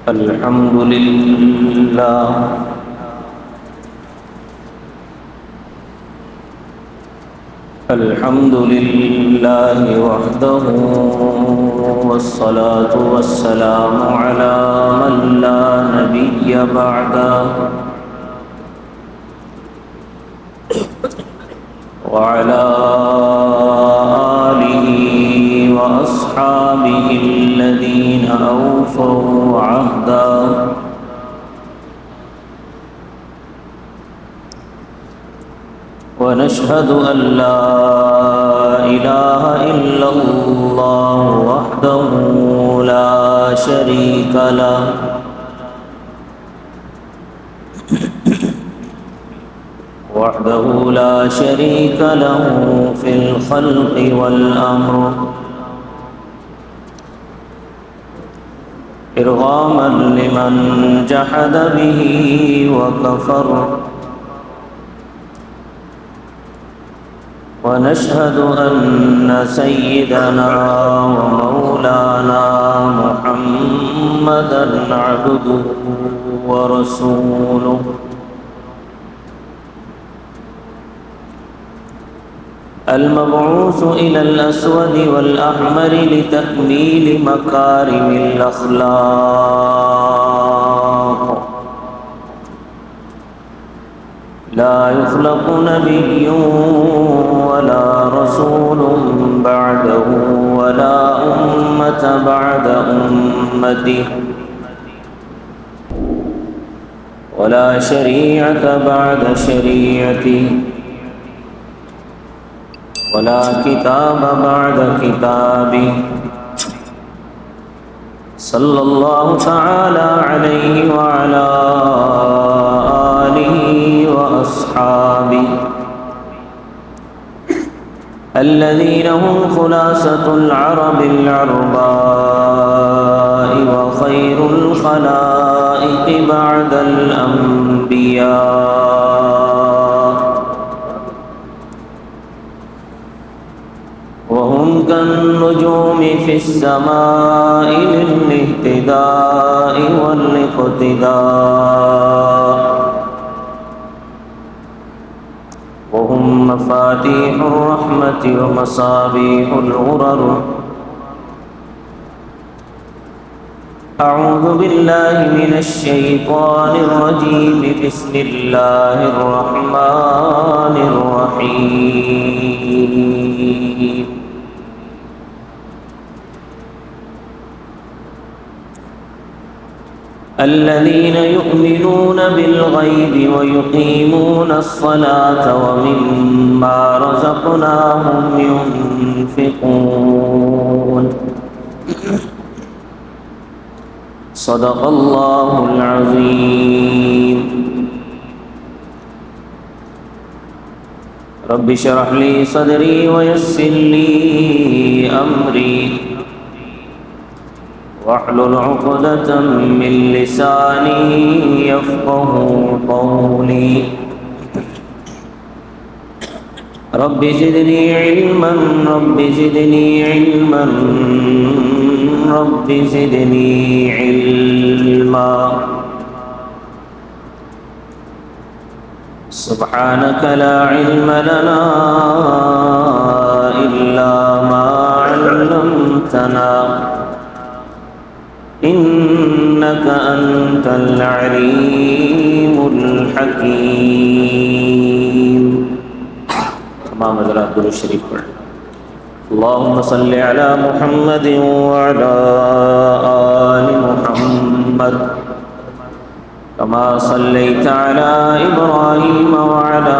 الحمد لله الحمد لله وحده، والصلاة والسلام على من لا نبي بعده، وعلى آله وأصحابه الذين أوفوا عهدا، ونشهد أن لا إله إلا الله وحده لا شريك له، في الخلق والأمر، إرغاما لمن جحد به وكفر، ونشهد أن سيدنا ومولانا محمدا عبده ورسوله، المبعوث إلى الأسود والأحمر لتكميل مكارم الأخلاق، لا يخلق نبي ولا رسول بعده، ولا أمة بعد أمته، ولا شريعة بعد شريعته، ولا كتاب بعد كتابه، صلى الله تعالى عليه وعلى آله وأصحابه الذين هم خلاصة العرب العرباء، وخير الخلائق بعد الأنبياء، وهم كالنجوم في السماء للاهتداء والاقتداء، وهم مفاتيح الرحمة ومصابيح الغرر. أعوذ بالله من الشيطان الرجيم، بسم الله الرحمن الرحيم. الذين يؤمنون بالغيب ويقيمون الصلاة ومما رزقناهم ينفقون. صدق الله العظيم. رب اشرح لي صدري ويسر لي أمري، واحلل عقدة من لساني يفقه قولي. رب زدني علما، رب زدني علما، رب زدني علما. سبحانك لا علم لنا إلا ما علمتنا، إنك أنت العليم الحكيم. تمام حضرات درود شریف پڑھ. اللهم صل على محمد وعلى آل محمد كما صليت على إبراهيم وعلى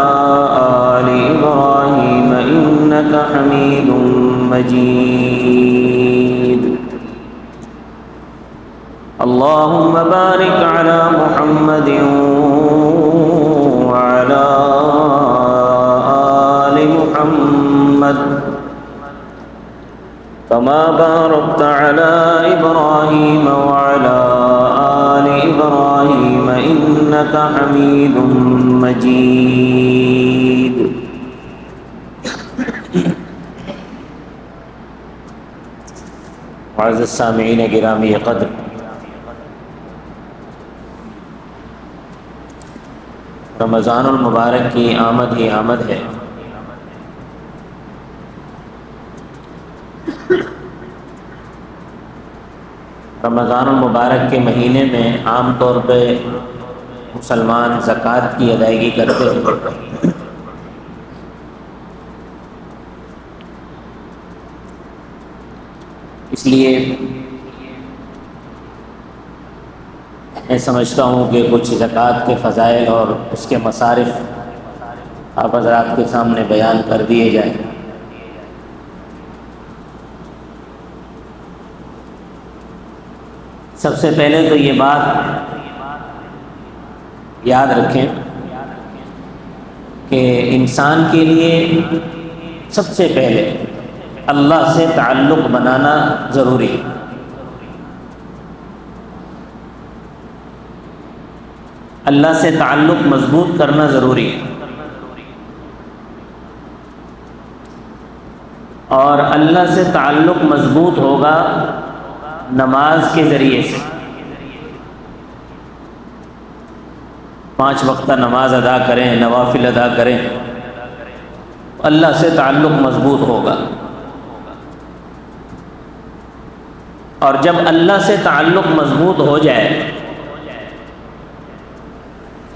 آل إبراهيم إنك حميد مجيد. اللهم بارك على محمد وعلى آل محمد كما باركت على إبراهيم وعلى آل إبراهيم إنك حميد مجيد. معزز سامعین گرامی قدر، رمضان المبارک کی آمد ہی آمد ہے۔ رمضان المبارک کے مہینے میں عام طور پہ مسلمان زکوٰۃ کی ادائیگی کرتے ہیں۔ اس لیے میں سمجھتا ہوں کہ کچھ زکوٰۃ کے فضائل اور اس کے مصارف آپ حضرات کے سامنے بیان کر دیے جائیں۔ سب سے پہلے تو یہ بات یاد رکھیں کہ انسان کے لیے سب سے پہلے اللہ سے تعلق بنانا ضروری ہے۔ اللہ سے تعلق مضبوط کرنا ضروری ہے، اور اللہ سے تعلق مضبوط ہوگا نماز کے ذریعے سے۔ 5 وقتہ نماز ادا کریں، نوافل ادا کریں، اللہ سے تعلق مضبوط ہوگا۔ اور جب اللہ سے تعلق مضبوط ہو جائے،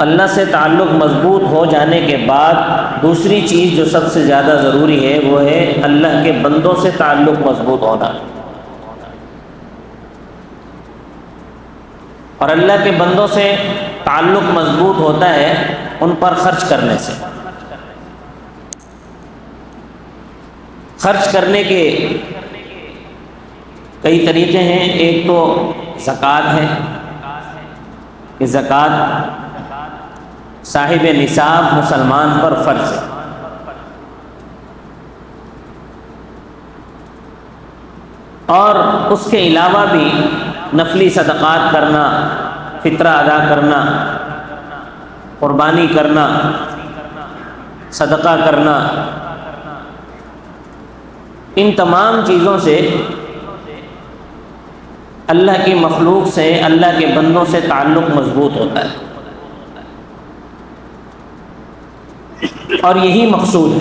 اللہ سے تعلق مضبوط ہو جانے کے بعد دوسری چیز جو سب سے زیادہ ضروری ہے وہ ہے اللہ کے بندوں سے تعلق مضبوط ہونا۔ اور اللہ کے بندوں سے تعلق مضبوط ہوتا ہے ان پر خرچ کرنے سے۔ خرچ کرنے کے کئی طریقے ہیں۔ ایک تو زکوٰۃ ہے کہ زکوٰۃ صاحب نصاب مسلمان پر فرض ہے۔ اور اس کے علاوہ بھی نفلی صدقات کرنا، فطرہ ادا کرنا، قربانی کرنا، صدقہ کرنا، ان تمام چیزوں سے اللہ کی مخلوق سے، اللہ کے بندوں سے تعلق مضبوط ہوتا ہے، اور یہی مقصود ہے۔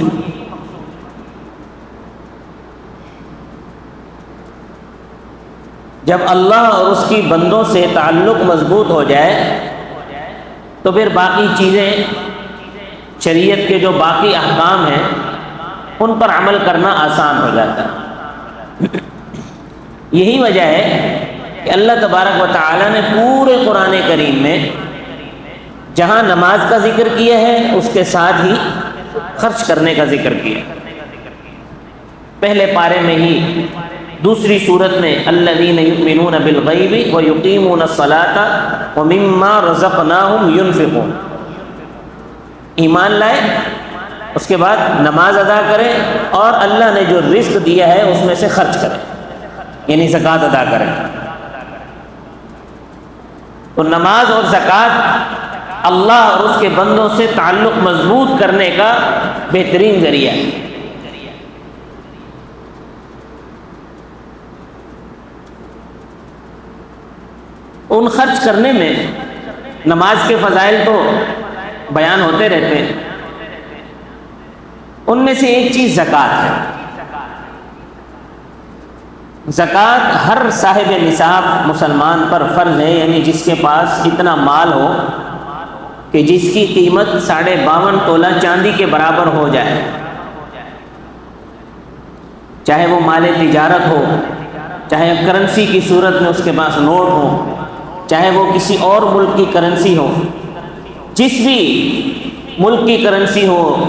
جب اللہ اور اس کی بندوں سے تعلق مضبوط ہو جائے تو پھر باقی چیزیں، شریعت کے جو باقی احکام ہیں ان پر عمل کرنا آسان ہو جاتا ہے۔ یہی وجہ ہے کہ اللہ تبارک و تعالی نے پورے قرآن کریم میں جہاں نماز کا ذکر کیا ہے اس کے ساتھ ہی خرچ کرنے کا ذکر کیا۔ پہلے پارے میں ہی دوسری صورت میں الذین یؤمنون بالغیب ویقیمون الصلاۃ ومما رزقناہم ینفقون، ایمان لائے، اس کے بعد نماز ادا کریں اور اللہ نے جو رزق دیا ہے اس میں سے خرچ کریں، یعنی زکوٰۃ ادا کریں۔ تو نماز اور زکوٰۃ اللہ اور اس کے بندوں سے تعلق مضبوط کرنے کا بہترین ذریعہ ہے۔ ان خرچ کرنے میں نماز کے فضائل تو بیان ہوتے رہتے ہیں، ان میں سے ایک چیز زکوٰۃ ہے۔ زکوٰۃ ہر صاحب نصاب مسلمان پر فرض ہے، یعنی جس کے پاس اتنا مال ہو کہ جس کی قیمت 52.5 تولہ چاندی کے برابر ہو جائے، چاہے وہ مال تجارت ہو، چاہے کرنسی کی صورت میں اس کے پاس نوٹ ہو، چاہے وہ کسی اور ملک کی کرنسی ہو، جس بھی ملک کی کرنسی ہو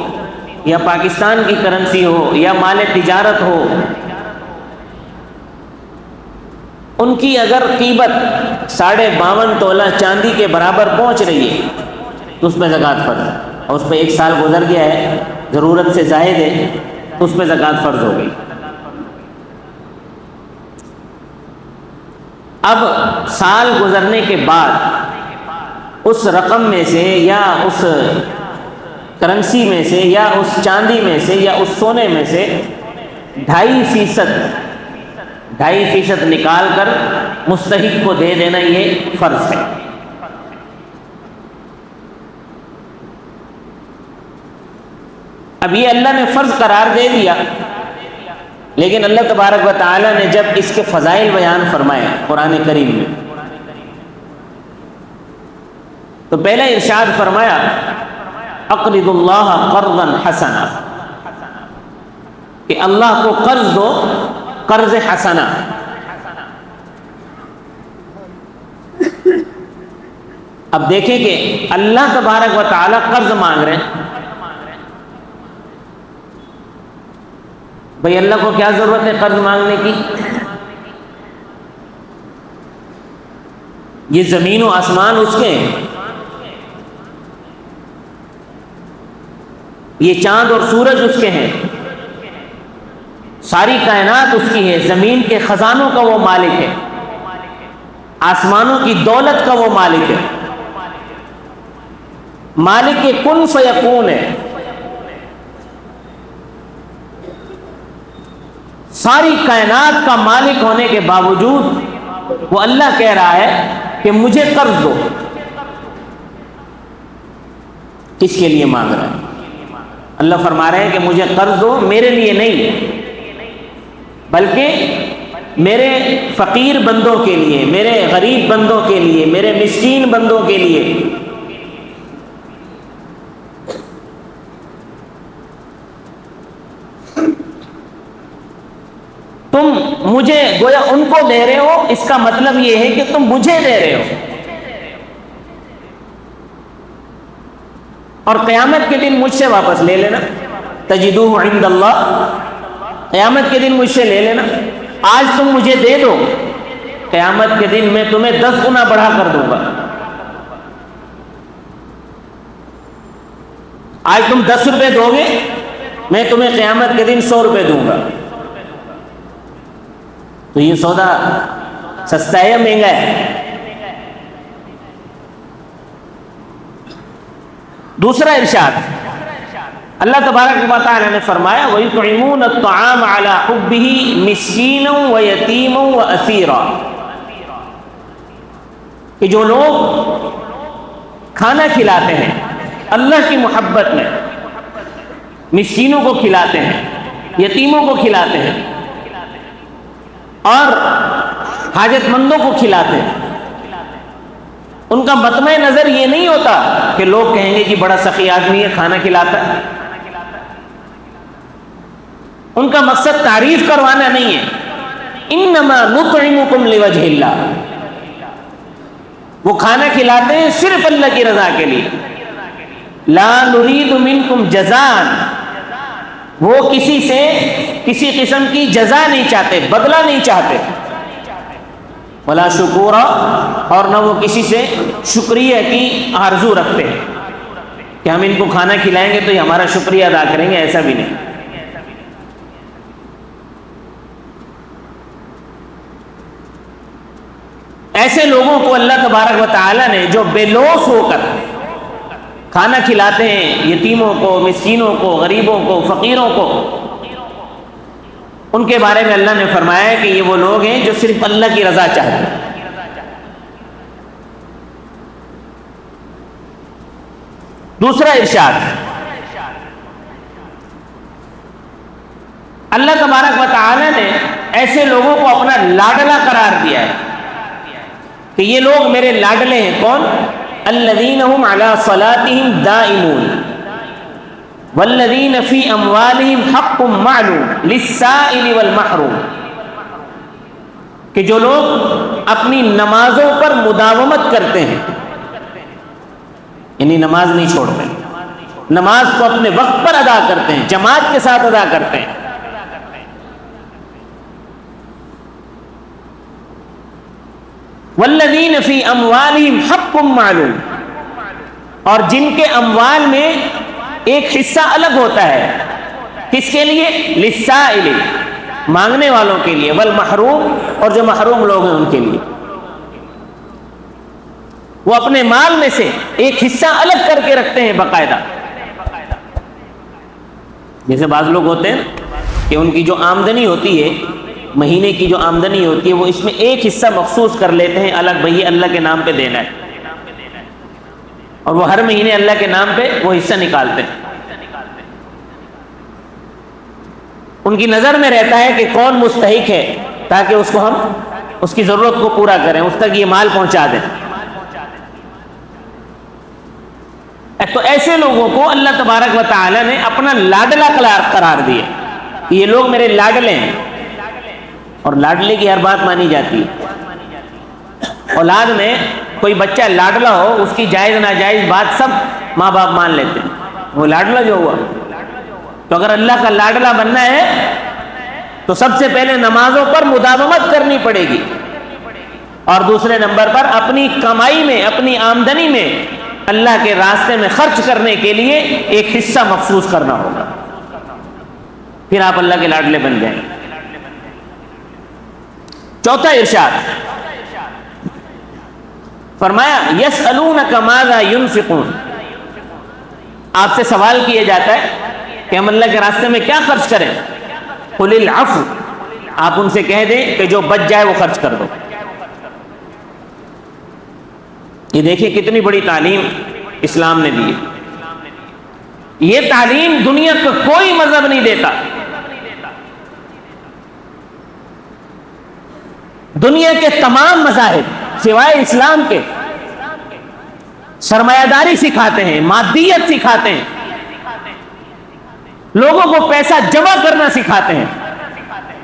یا پاکستان کی کرنسی ہو یا مال تجارت ہو، ان کی اگر قیمت 52.5 تولہ چاندی کے برابر پہنچ رہی ہے تو اس پہ زکوٰۃ فرض ہے، اور اس پہ 1 سال گزر گیا ہے، ضرورت سے زائد ہے تو اس پہ زکوٰۃ فرض ہو گئی۔ اب سال گزرنے کے بعد اس رقم میں سے یا اس کرنسی میں سے یا اس چاندی میں سے یا اس سونے میں سے 2.5% نکال کر مستحق کو دے دینا، یہ فرض ہے۔ اب یہ اللہ نے فرض قرار دے دیا، لیکن اللہ تبارک و تعالیٰ نے جب اس کے فضائل بیان فرمائے قرآن کریم میں، تو پہلے ارشاد فرمایا اقرض اللہ قرضا حسنا، کہ اللہ کو قرض دو، قرض حسنا۔ اب دیکھیں کہ اللہ تبارک و تعالیٰ قرض مانگ رہے ہیں، بھئی اللہ کو کیا ضرورت ہے قرض مانگنے کی؟ یہ زمین و آسمان اس کے ہیں، یہ چاند اور سورج اس کے ہیں، ساری کائنات اس کی ہے، زمین کے خزانوں کا وہ مالک ہے، آسمانوں کی دولت کا وہ مالک ہے، مالک کے کن فیکون ہے۔ ساری کائنات کا مالک ہونے کے باوجود وہ اللہ کہہ رہا ہے کہ مجھے قرض دو۔ کس کے لیے مانگ رہا ہے؟ اللہ فرما رہے ہیں کہ مجھے قرض دو، میرے لیے نہیں بلکہ میرے فقیر بندوں کے لیے، میرے غریب بندوں کے لیے، میرے مسکین بندوں کے لیے۔ تم مجھے گویا ان کو دے رہے ہو، اس کا مطلب یہ ہے کہ تم مجھے دے رہے ہو، اور قیامت کے دن مجھ سے واپس لے لینا، تجدوہ عند اللہ، قیامت کے دن مجھ سے لے لینا۔ آج تم مجھے دے دو، قیامت کے دن میں تمہیں 10 گنا بڑھا کر دوں گا۔ آج تم 10 روپے دو گے، میں تمہیں قیامت کے دن 100 روپے دوں گا۔ تو یہ سودا سستا ہے یا مہنگا ہے؟ دوسرا ارشاد اللہ تبارک و تعالی نے فرمایا وَيُطْعِمُونَ الطَّعَامَ عَلَى حُبِّهِ مِسْكِينًا وَيَتِيمًا وَأَسِيرًا، کہ جو لوگ کھانا کھلاتے ہیں اللہ کی محبت میں، مسکینوں کو کھلاتے ہیں، یتیموں کو کھلاتے ہیں، اور حاجت مندوں کو کھلاتے ہیں، ان کا مطمع نظر یہ نہیں ہوتا کہ لوگ کہیں گے کہ بڑا سخی آدمی ہے، کھانا کھلاتا ہے۔ ان کا مقصد تعریف کروانا نہیں ہے، انما نطعمکم لوجہ اللہ، وہ کھانا کھلاتے ہیں صرف اللہ کی رضا کے لیے، لا نرید منکم جزاء، وہ کسی سے کسی قسم کی جزا نہیں چاہتے، بدلہ نہیں چاہتے، ولا شکورا، اور نہ وہ کسی سے شکریہ کی آرزو رکھتے ہیں کہ ہم ان کو کھانا کھلائیں گے تو یہ ہمارا شکریہ ادا کریں گے، ایسا بھی نہیں۔ ایسے لوگوں کو اللہ تبارک و تعالی نے جو بے لوث ہو کر کھانا کھلاتے ہیں یتیموں کو، مسکینوں کو، غریبوں کو، فقیروں کو، ان کے بارے میں اللہ نے فرمایا کہ یہ وہ لوگ ہیں جو صرف اللہ کی رضا چاہتے ہیں۔ دوسرا ارشاد اللہ تبارک و تعالی نے ایسے لوگوں کو اپنا لاڈلا قرار دیا ہے کہ یہ لوگ میرے لاڈلے ہیں۔ کون؟ الذین هم علی صلاتهم دائمون والذین فی اموالہم حق معلوم للسائل والمحروم، کہ جو لوگ اپنی نمازوں پر مداومت کرتے ہیں، یعنی نماز نہیں چھوڑتے، نماز کو اپنے وقت پر ادا کرتے ہیں، جماعت کے ساتھ ادا کرتے ہیں، والذین فی اموالہم حق معلوم، اور جن کے اموال میں ایک حصہ الگ ہوتا ہے، کس کے لیے؟ للسائل، مانگنے والوں کے لیے، والمحروم، اور جو محروم لوگ ہیں ان کے لیے، وہ اپنے مال میں سے ایک حصہ الگ کر کے رکھتے ہیں باقاعدہ۔ جیسے بعض لوگ ہوتے ہیں کہ ان کی جو آمدنی ہوتی ہے، مہینے کی جو آمدنی ہوتی ہے، وہ اس میں ایک حصہ مخصوص کر لیتے ہیں الگ، بھئی اللہ کے نام پہ دینا ہے، اور وہ ہر مہینے اللہ کے نام پہ وہ حصہ نکالتے ہیں۔ ان کی نظر میں رہتا ہے کہ کون مستحق ہے تاکہ اس کو ہم اس کی ضرورت کو پورا کریں، اس تک یہ مال پہنچا دیں۔ تو ایسے لوگوں کو اللہ تبارک و تعالی نے اپنا لاڈلا قرار دیا کہ یہ لوگ میرے لاڈلے ہیں، اور لاڈلے کی ہر بات مانی جاتی ہے۔ اولاد میں کوئی بچہ لاڈلا ہو، اس کی جائز ناجائز بات سب ماں باپ مان لیتے ہیں، وہ لاڈلا جو ہوا۔ تو اگر اللہ کا لاڈلا بننا ہے تو سب سے پہلے نمازوں پر مداومت کرنی پڑے گی، اور دوسرے نمبر پر اپنی کمائی میں، اپنی آمدنی میں اللہ کے راستے میں خرچ کرنے کے لیے ایک حصہ مخصوص کرنا ہوگا، پھر آپ اللہ کے لاڈلے بن جائیں۔ چوتھا ارشاد فرمایا یسألونک ماذا ينفقون، آپ سے سوال کیا جاتا ہے کہ ہم اللہ کے راستے میں کیا خرچ کریں؟ قل العفو، آپ ان سے کہہ دیں کہ جو بچ جائے وہ خرچ کر دو۔ یہ دیکھیں کتنی بڑی تعلیم اسلام نے دی۔ یہ تعلیم دنیا کا کوئی مذہب نہیں دیتا۔ دنیا کے تمام مذاہب سوائے اسلام کے سرمایہ داری سکھاتے ہیں، مادیت سکھاتے ہیں، لوگوں کو پیسہ جمع کرنا سکھاتے ہیں،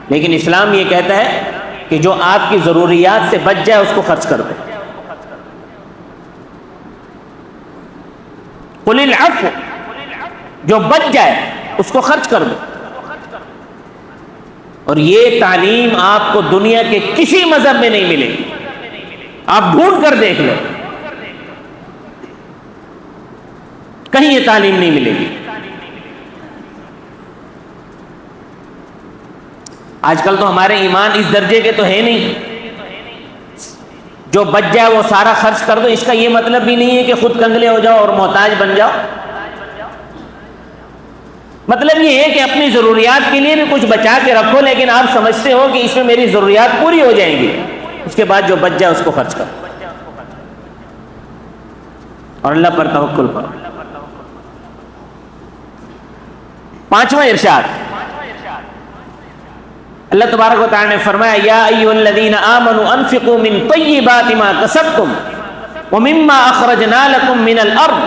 لیکن اسلام یہ کہتا ہے کہ جو آپ کی ضروریات سے بچ جائے اس کو خرچ کر دو۔ قل العفو، جو بچ جائے اس کو خرچ کر دو۔ اور یہ تعلیم آپ کو دنیا کے کسی مذہب میں نہیں ملے گی، آپ ڈھونڈ کر دیکھ لو، کہیں یہ تعلیم نہیں ملے گی۔ آج کل تو ہمارے ایمان اس درجے کے تو ہے نہیں، جو بچ جائے وہ سارا خرچ کر دو۔ اس کا یہ مطلب بھی نہیں ہے کہ خود کنگلے ہو جاؤ اور محتاج بن جاؤ، مطلب یہ ہے کہ اپنی ضروریات کے لیے بھی کچھ بچا کے رکھو، لیکن آپ سمجھتے ہو کہ اس میں میری ضروریات پوری ہو جائیں گی، اس کے بعد جو بچ جائے اس کو خرچ کرو اور اللہ پر توکل کرو۔ پانچواں ارشاد اللہ تبارک و تعالی نے فرمایا یا ایھا الذین آمنوا انفقوا من طیبات ما کسبتم ومما اخرجنا لکم من الارض،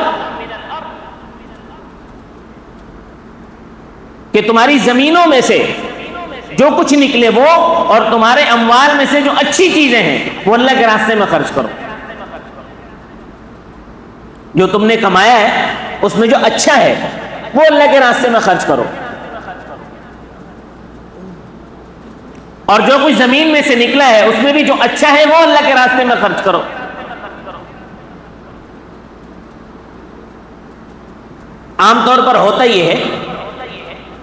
کہ تمہاری زمینوں میں سے جو کچھ نکلے وہ، اور تمہارے اموال میں سے جو اچھی چیزیں ہیں وہ اللہ کے راستے میں خرچ کرو۔ جو تم نے کمایا ہے اس میں جو اچھا ہے وہ اللہ کے راستے میں خرچ کرو، اور جو کچھ زمین میں سے نکلا ہے اس میں بھی جو اچھا ہے وہ اللہ کے راستے میں خرچ کرو۔ عام طور پر ہوتا یہ ہے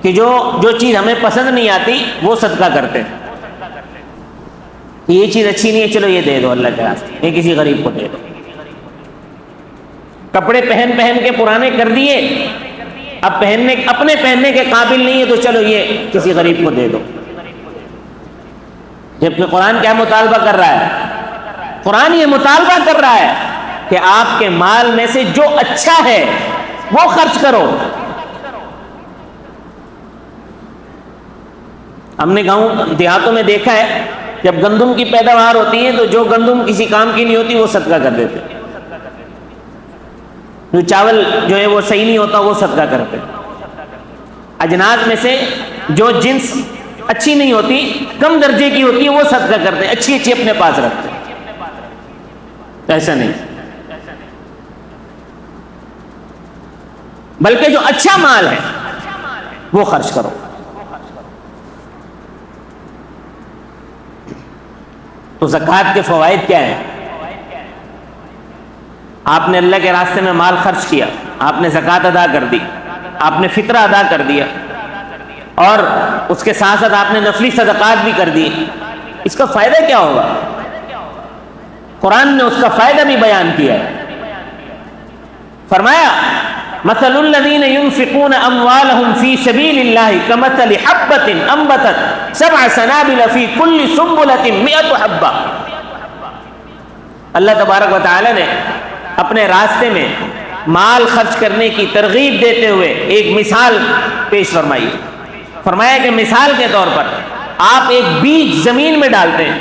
کہ جو چیز ہمیں پسند نہیں آتی وہ صدقہ کرتے ہیں، یہ چیز اچھی نہیں ہے چلو یہ دے دو اللہ کے راستے، یہ کسی غریب کو دے دو۔ کپڑے پہن کے پرانے کر دیے، اب اپنے پہننے کے قابل نہیں ہے تو چلو یہ کسی غریب کو دے دو۔ جبکہ قرآن کیا مطالبہ کر رہا ہے؟ قرآن یہ مطالبہ کر رہا ہے کہ آپ کے مال میں سے جو اچھا ہے وہ خرچ کرو۔ ہم نے گاؤں دیہاتوں میں دیکھا ہے جب گندم کی پیداوار ہوتی ہے تو جو گندم کسی کام کی نہیں ہوتی وہ صدقہ کر دیتے، جو چاول جو ہے وہ صحیح نہیں ہوتا وہ صدقہ کرتے۔ اجناس میں سے جو جنس اچھی نہیں ہوتی، کم درجے کی ہوتی ہے وہ صدقہ کرتے، اچھی اپنے پاس رکھتے۔ ایسا نہیں، بلکہ جو اچھا مال ہے وہ خرچ کرو۔ تو زکوٰۃ کے فوائد کیا ہیں؟ آپ نے اللہ کے راستے میں مال خرچ کیا، آپ نے زکوٰۃ ادا کر دی، آپ نے فطرہ ادا کر دیا، اور اس کے ساتھ ساتھ آپ نے نفلی صدقات بھی کر دی، اس کا فائدہ کیا ہوگا؟ قرآن نے اس کا فائدہ بھی بیان کیا ہے۔ فرمایا مثل الذین ينفقون اموالهم فی سبیل اللہ کمثل حبۃ انبتت سبع سنابل فی کل سنبلۃ 100 حبۃ۔ اللہ تبارک و تعالی نے اپنے راستے میں مال خرچ کرنے کی ترغیب دیتے ہوئے ایک مثال پیش فرمائی۔ فرمایا کہ مثال کے طور پر آپ ایک بیج زمین میں ڈالتے ہیں،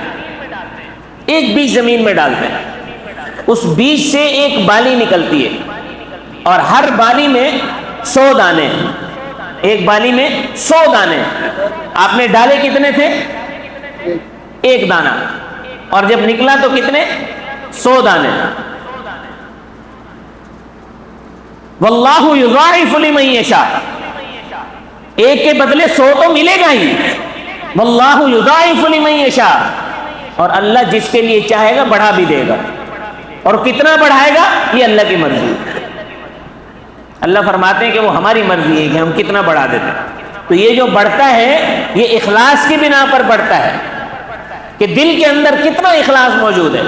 ایک بیج زمین میں ڈالتے ہیں، اس بیج سے ایک بالی نکلتی ہے اور ہر بالی میں 100 دانے، ایک بالی میں 100 دانے. آپ نے ڈالے کتنے تھے؟ ایک دانہ، اور جب نکلا تو کتنے؟ 100 دانے. واللہ یضاعف لمن یشاء، ایک کے بدلے 100 تو ملے گا ہی. واللہ یضاعف لمن یشاء، اور اللہ جس کے لیے چاہے گا بڑھا بھی دے گا. اور کتنا بڑھائے گا یہ اللہ کی مرضی. اللہ فرماتے ہیں کہ وہ ہماری مرضی ہے کہ ہم کتنا بڑھا دیتے ہیں. تو یہ جو بڑھتا ہے یہ اخلاص کی بنا پر بڑھتا ہے کہ دل کے اندر کتنا اخلاص موجود ہے.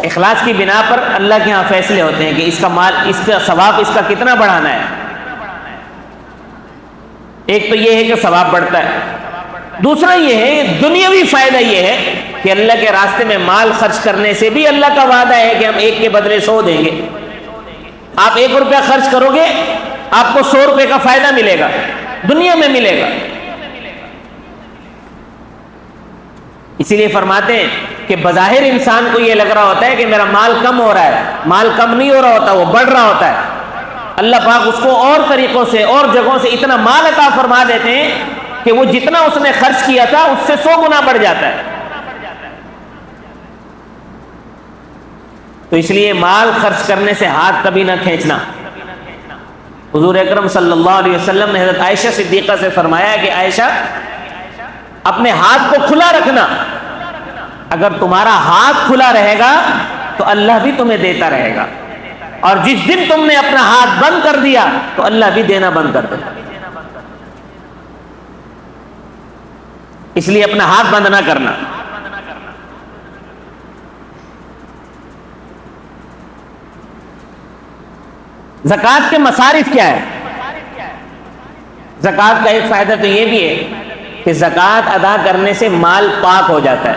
اخلاص کی بنا پر اللہ کے ہاں فیصلے ہوتے ہیں کہ اس کا مال، اس کا ثواب، اس کا کتنا بڑھانا ہے. ایک تو یہ ہے کہ ثواب بڑھتا ہے، دوسرا یہ ہے دنیاوی فائدہ یہ ہے کہ اللہ کے راستے میں مال خرچ کرنے سے بھی اللہ کا وعدہ ہے کہ ہم ایک کے بدلے 100 دیں گے. آپ 1 روپیہ خرچ کرو گے آپ کو 100 روپے کا فائدہ ملے گا، دنیا میں ملے گا. اسی لیے فرماتے ہیں کہ بظاہر انسان کو یہ لگ رہا ہوتا ہے کہ میرا مال کم ہو رہا ہے، مال کم نہیں ہو رہا ہوتا، وہ بڑھ رہا ہوتا ہے. اللہ پاک اس کو اور طریقوں سے اور جگہوں سے اتنا مال عطا فرما دیتے ہیں کہ وہ جتنا اس نے خرچ کیا تھا اس سے 100 گنا بڑھ جاتا ہے. تو اس لیے مال خرچ کرنے سے ہاتھ کبھی نہ کھینچنا. حضور اکرم صلی اللہ علیہ وسلم نے حضرت عائشہ صدیقہ سے فرمایا کہ عائشہ اپنے ہاتھ کو کھلا رکھنا، اگر تمہارا ہاتھ کھلا رہے گا تو اللہ بھی تمہیں دیتا رہے گا، اور جس دن تم نے اپنا ہاتھ بند کر دیا تو اللہ بھی دینا بند کر دے. اس لیے اپنا ہاتھ بند نہ کرنا. زکوٰۃ کے مصارف کیا ہے؟ زکوٰۃ کا ایک فائدہ تو یہ بھی ہے کہ زکوٰۃ ادا کرنے سے مال پاک ہو جاتا ہے.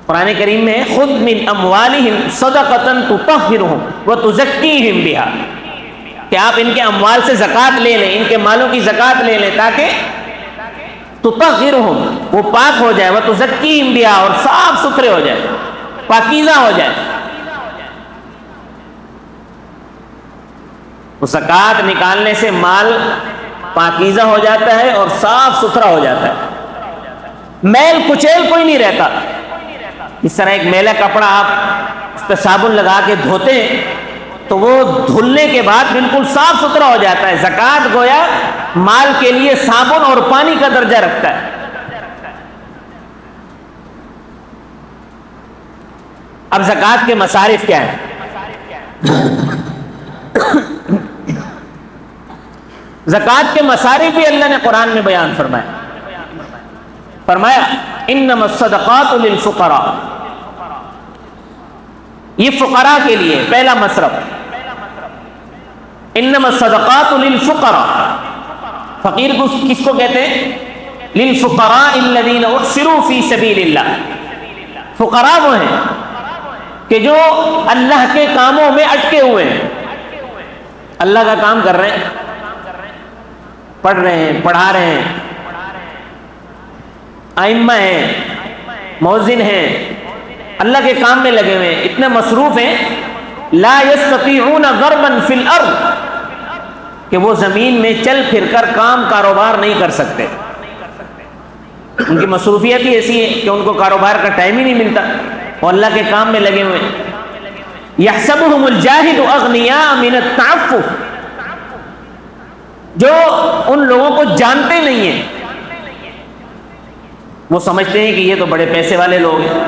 قرآن کریم میں خذ من اموالہم صدقۃ تطہرہم وتزکیہم بہا، کہ آپ ان کے اموال سے زکوٰۃ لے لیں، ان کے مالوں کی زکوٰۃ لے لیں تاکہ تطہرہم، وہ پاک ہو جائے، وتزکیہم بہا، اور صاف ستھرے ہو جائے، پاکیزہ ہو جائے. زکوٰۃ نکالنے سے مال پاکیزہ ہو جاتا ہے اور صاف ستھرا ہو جاتا ہے، میل کچیل کوئی نہیں رہتا. اس طرح ایک میلا کپڑا آپ اس پہ صابن لگا کے دھوتے ہیں تو وہ دھلنے کے بعد بالکل صاف ستھرا ہو جاتا ہے. زکوٰۃ گویا مال کے لیے صابن اور پانی کا درجہ رکھتا ہے. اب زکوٰۃ کے مصارف کیا ہیں؟ زکوٰۃ کے مصارف بھی اللہ نے قرآن میں بیان فرمایا انما الصدقات للفقراء، یہ فقراء کے لیے پہلا مصرف. انما الصدقات للفقراء، فقیر کو کس کو کہتے ہیں؟ للفقراء الذين احصروا في سبيل اللہ. فقراء وہ ہیں کہ جو اللہ کے کاموں میں اٹکے ہوئے ہیں، اللہ کا کام کر رہے ہیں، پڑھ رہے ہیں، پڑھا رہے ہیں، ائمہ ہیں، مؤذن ہیں، اللہ کے کام میں لگے ہوئے ہیں، اتنے مصروف ہیں. لا يستطيعون ضربا في الارض، کہ وہ زمین میں چل پھر کر کام کاروبار نہیں کر سکتے. ان کی مصروفیت ہی ایسی ہے کہ ان کو کاروبار کا ٹائم ہی نہیں ملتا، وہ اللہ کے کام میں لگے ہوئے ہیں. يحسبهم الجاهل اغنياء من التعفف، جو ان لوگوں کو جانتے نہیں ہیں وہ سمجھتے ہیں کہ یہ تو بڑے پیسے والے لوگ ہیں.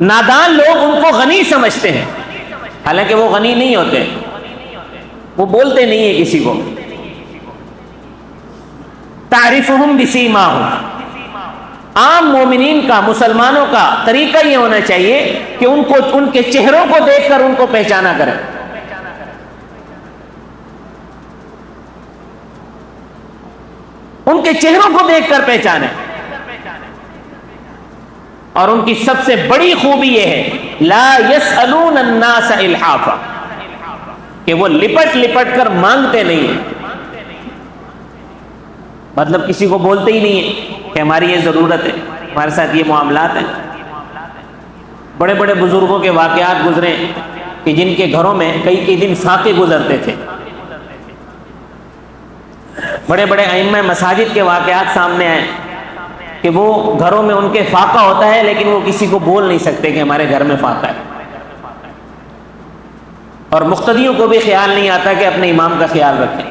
نادان لوگ ان کو غنی سمجھتے ہیں، حالانکہ وہ غنی نہیں ہوتے، وہ بولتے نہیں ہیں کسی کو. تعرفہم بسیماہم، عام مومنین کا، مسلمانوں کا طریقہ یہ ہونا چاہیے کہ ان کو ان کے چہروں کو دیکھ کر ان کو پہچانا کریں. ان کے چہروں کو دیکھ کر پہچانے. اور ان کی سب سے بڑی خوبی یہ ہے لا يسألون الناس الحافا، کہ وہ لپٹ لپٹ کر مانگتے نہیں ہیں، مطلب کسی کو بولتے ہی نہیں ہیں کہ ہماری یہ ضرورت ہے، ہمارے ساتھ یہ معاملات ہیں۔ بڑے بڑے بزرگوں کے واقعات گزرے کہ جن کے گھروں میں کئی کئی دن فاقے گزرتے تھے، بڑے بڑے ائمہ مساجد کے واقعات سامنے آئے کہ وہ گھروں میں ان کے فاقہ ہوتا ہے لیکن وہ کسی کو بول نہیں سکتے کہ ہمارے گھر میں فاقہ ہے، اور مقتدیوں کو بھی خیال نہیں آتا کہ اپنے امام کا خیال رکھیں۔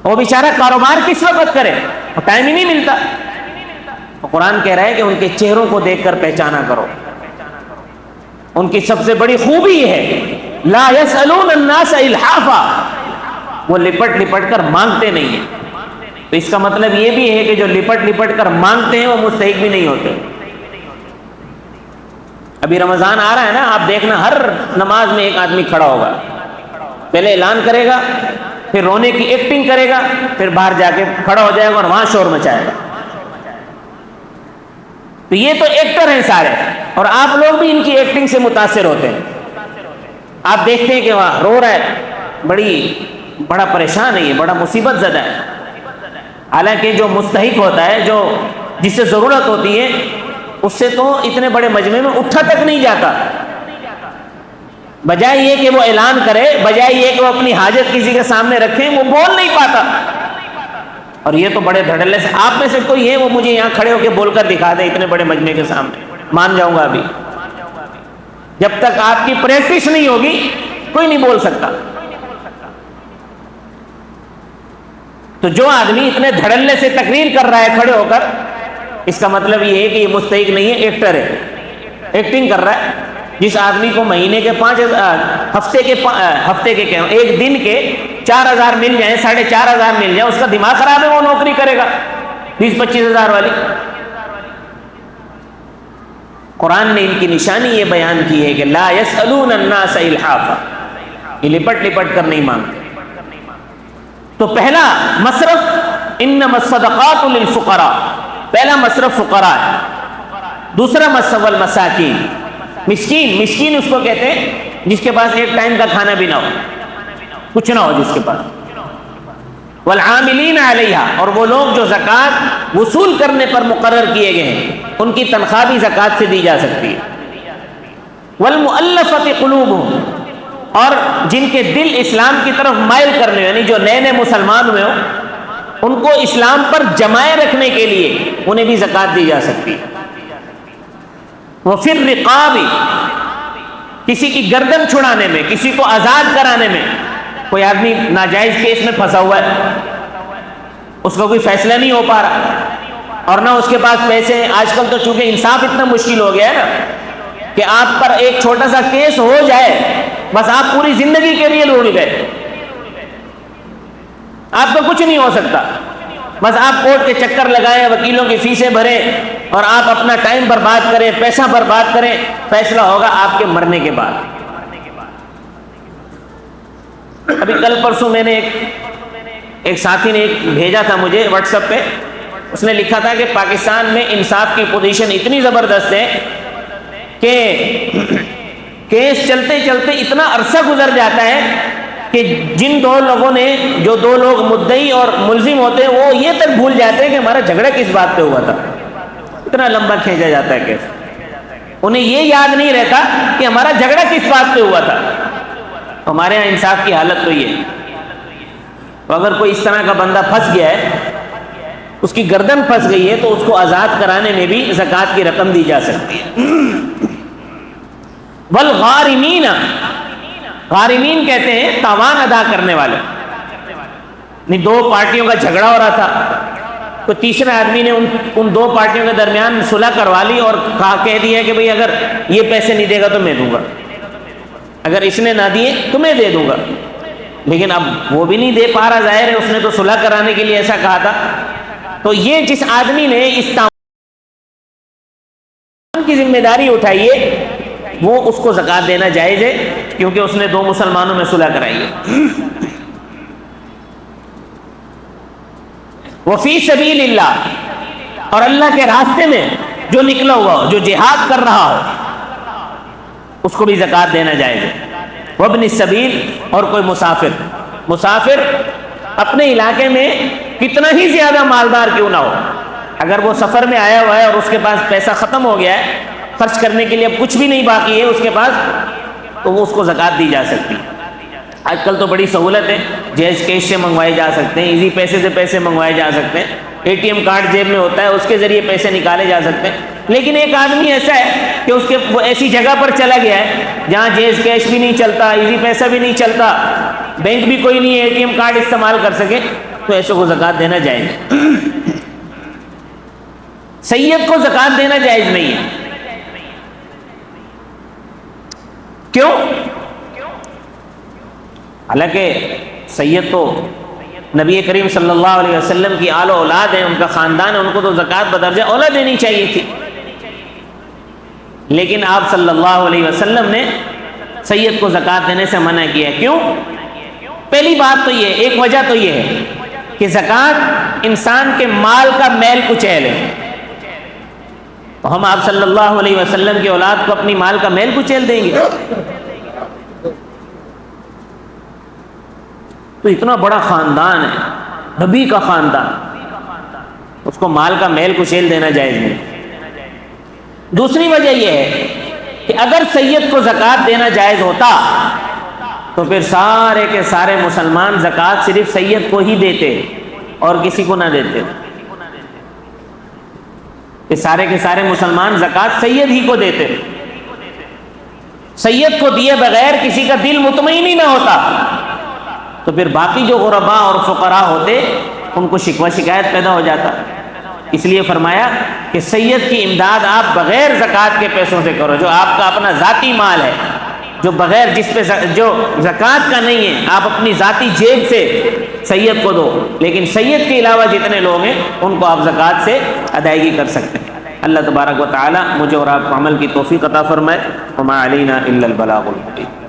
وہ بیچارہ کاروبار کس وقت کرے، ٹائم ہی نہیں ملتا۔ قرآن کہہ رہا ہے کہ ان کے چہروں کو دیکھ کر پہچانا کرو۔ ان کی سب سے بڑی خوبی یہ ہے لا یسألون الناس الحافا، وہ لپٹ لپٹ کر مانگتے نہیں ہیں۔ تو اس کا مطلب یہ بھی ہے کہ جو لپٹ لپٹ کر مانگتے ہیں وہ مستحق بھی نہیں ہوتے۔ ابھی رمضان آ رہا ہے نا، آپ دیکھنا ہر نماز میں ایک آدمی کھڑا ہوگا، پہلے اعلان کرے گا، پھر رونے کی ایکٹنگ کرے گا، پھر باہر جا کے کھڑا ہو جائے گا اور وہاں شور مچائے گا۔ تو یہ تو ایکٹر ہیں سارے، اور آپ لوگ بھی ان کی ایکٹنگ سے متاثر ہوتے ہیں۔ آپ دیکھتے ہیں کہ وہاں رو رہا ہے، بڑا پریشان ہے، یہ بڑا مصیبت زدہ ہے، حالانکہ جو مستحق ہوتا ہے، جو جس سے ضرورت ہوتی ہے، اس سے تو اتنے بڑے مجمع میں اٹھا تک نہیں جاتا۔ بجائے یہ کہ وہ اعلان کرے، بجائے یہ کہ وہ اپنی حاجت کسی کے سامنے رکھیں، وہ بول نہیں پاتا۔ اور یہ تو بڑے دھڑلے سے، آپ میں سے کوئی ہے وہ مجھے یہاں کھڑے ہو کے بول کر دکھا دے اتنے بڑے مجمع کے سامنے، مان جاؤں گا ابھی۔ جب تک آپ کی پریکٹس نہیں ہوگی کوئی نہیں بول سکتا۔ تو جو آدمی اتنے دھڑلے سے تقریر کر رہا ہے کھڑے ہو کر، اس کا مطلب یہ ہے کہ یہ مستحق نہیں ہے، ایکٹر ہے، ایکٹنگ کر رہا ہے۔ جس آدمی کو مہینے کے ہفتے کے ایک دن کے 4,000 مل جائیں، 4,500 مل جائیں، اس کا دماغ خراب ہے، وہ نوکری کرے گا 20-25 ہزار والی۔ قرآن نے ان کی نشانی یہ بیان کی ہے کہ لا یسألون الناس الحافا، یہ لپٹ لپٹ کر نہیں مانگتے۔ تو پہلا مصرف انما الصدقات للفقراء، پہلا مصرف فقراء ہے۔ دوسرا مصرف المساکین، مسکین اس کو کہتے ہیں جس کے پاس ایک ٹائم کا کھانا بھی نہ ہو، کچھ نہ ہو جس کے پاس۔ والعاملین علیہا، اور وہ لوگ جو زکوٰۃ وصول کرنے پر مقرر کیے گئے ہیں، ان کی تنخواہ بھی زکوٰۃ سے دی جا سکتی ہے۔ والمؤلفۃ قلوبہم، اور جن کے دل اسلام کی طرف مائل کرنے، یعنی جو نئے نئے مسلمان ہوئے ہوں، ان کو اسلام پر جمائے رکھنے کے لیے انہیں بھی زکوٰۃ دی جا سکتی ہے۔ وفی الرقاب، کسی کی گردن چھڑانے میں، کسی کو آزاد کرانے میں، کوئی آدمی ناجائز کیس میں پھنسا ہوا ہے، اس کا کوئی فیصلہ نہیں ہو پا رہا، اور نہ اس کے پاس پیسے ہیں۔ آج کل تو چونکہ انصاف اتنا مشکل ہو گیا ہے نا کہ آپ پر ایک چھوٹا سا کیس ہو جائے بس آپ پوری زندگی کے لیے لوٹ گئے، آپ کو کچھ نہیں ہو سکتا۔ بس آپ کورٹ کے چکر لگائیں، وکیلوں کی فیسیں بھریں، اور آپ اپنا ٹائم برباد کریں، پیسہ برباد کریں، فیصلہ ہوگا آپ کے مرنے کے بعد۔ ابھی کل پرسوں میں نے ایک ساتھی نے بھیجا تھا مجھے واٹس ایپ پہ، اس نے لکھا تھا کہ پاکستان میں انصاف کی پوزیشن اتنی زبردست ہے کہ کیس چلتے چلتے اتنا عرصہ گزر جاتا ہے کہ جن دو لوگوں نے، جو دو لوگ مدعی اور ملزم ہوتے ہیں، وہ یہ تک بھول جاتے ہیں کہ ہمارا جھگڑا کس بات پہ ہوا تھا، اتنا لمبا کھینچا جاتا ہے کیس۔ انہیں یہ یاد نہیں رہتا کہ ہمارا جھگڑا کس بات پہ ہوا تھا۔ ہمارے ہاں انصاف کی حالت تو یہ ہے۔ تو اگر کوئی اس طرح کا بندہ پھنس گیا ہے، اس کی گردن پھنس گئی ہے، تو اس کو آزاد کرانے میں بھی زکوٰۃ کی رقم دی جا سکتی ہے۔ والغارمین، غارمین کہتے ہیں تاوان ادا کرنے والے۔ دو پارٹیوں کا جھگڑا ہو رہا تھا، تو تیسرے آدمی نے ان دو پارٹیوں کے درمیان صلح کروا لی اور کہہ دیا کہ بھئی اگر یہ پیسے نہیں دے گا تو میں دوں گا، اگر اس نے نہ دیے تو میں دے دوں گا۔ لیکن اب وہ بھی نہیں دے پا رہا، ظاہر ہے اس نے تو صلح کرانے کے لیے ایسا کہا تھا۔ تو یہ جس آدمی نے اس تاوان کی ذمہ داری اٹھائی ہے، وہ اس کو زکوٰۃ دینا جائز ہے، کیونکہ اس نے دو مسلمانوں میں صلح کرائی ہے۔ وفی سبیل اللہ، اور اللہ کے راستے میں جو نکلا ہوا ہو، جو جہاد کر رہا ہو، اس کو بھی زکوٰۃ دینا جائز ہے۔ وابن السبیل، اور کوئی مسافر اپنے علاقے میں کتنا ہی زیادہ مالدار کیوں نہ ہو، اگر وہ سفر میں آیا ہوا ہے اور اس کے پاس پیسہ ختم ہو گیا ہے، خرچ کرنے کے لیے اب کچھ بھی نہیں باقی ہے اس کے پاس، تو وہ اس کو زکوٰۃ دی جا سکتی ہے۔ آج کل تو بڑی سہولت ہے، جیز کیش سے منگوائے جا سکتے ہیں، ایزی پیسے سے پیسے منگوائے جا سکتے ہیں، اے ٹی ایم کارڈ جیب میں ہوتا ہے اس کے ذریعے پیسے نکالے جا سکتے ہیں۔ لیکن ایک آدمی ایسا ہے کہ وہ ایسی جگہ پر چلا گیا ہے جہاں جیز کیش بھی نہیں چلتا، ایزی پیسہ بھی نہیں چلتا، بینک بھی کوئی نہیں ہے اے ٹی ایم کارڈ استعمال کر سکے، تو ایسے کو زکوٰۃ دینا جائز ہے۔ سید کو زکوٰۃ دینا جائز نہیں ہے۔ کیوں؟ حالانکہ سید تو نبی کریم صلی اللہ علیہ وسلم کی آل و اولاد ہیں، ان کا خاندان ہے، ان کو تو زکوٰۃ بدرجہ اولا دینی چاہیے تھی، لیکن آپ صلی اللہ علیہ وسلم نے سید کو زکوٰۃ دینے سے منع کیا۔ کیوں؟ پہلی بات تو یہ، ایک وجہ تو یہ ہے کہ زکوٰۃ انسان کے مال کا میل کچیل ہے، تو ہم آپ صلی اللہ علیہ وسلم کی اولاد کو اپنی مال کا میل کچیل دیں گے؟ تو اتنا بڑا خاندان ہے، نبی کا خاندان، اس کو مال کا میل کچیل دینا جائز نہیں۔ دوسری وجہ یہ ہے کہ اگر سید کو زکوٰۃ دینا جائز ہوتا تو پھر سارے کے سارے مسلمان زکوٰۃ صرف سید کو ہی دیتے اور کسی کو نہ دیتے، کہ سارے کے سارے مسلمان زکوٰۃ سید ہی کو دیتے، سید کو دیے بغیر کسی کا دل مطمئن ہی نہ ہوتا، تو پھر باقی جو غرباء اور فقراء ہوتے ان کو شکوہ شکایت پیدا ہو جاتا۔ اس لیے فرمایا کہ سید کی امداد آپ بغیر زکوٰۃ کے پیسوں سے کرو، جو آپ کا اپنا ذاتی مال ہے، جو بغیر جس پہ جو زکوٰۃ کا نہیں ہے، آپ اپنی ذاتی جیب سے سید کو دو، لیکن سید کے علاوہ جتنے لوگ ہیں ان کو آپ زکوٰۃ سے ادائیگی کر سکتے ہیں۔ اللہ تبارک و تعالی مجھے اور آپ کو عمل کی توفیق عطا فرمائے۔ وما علینا الا البلاغ المبین۔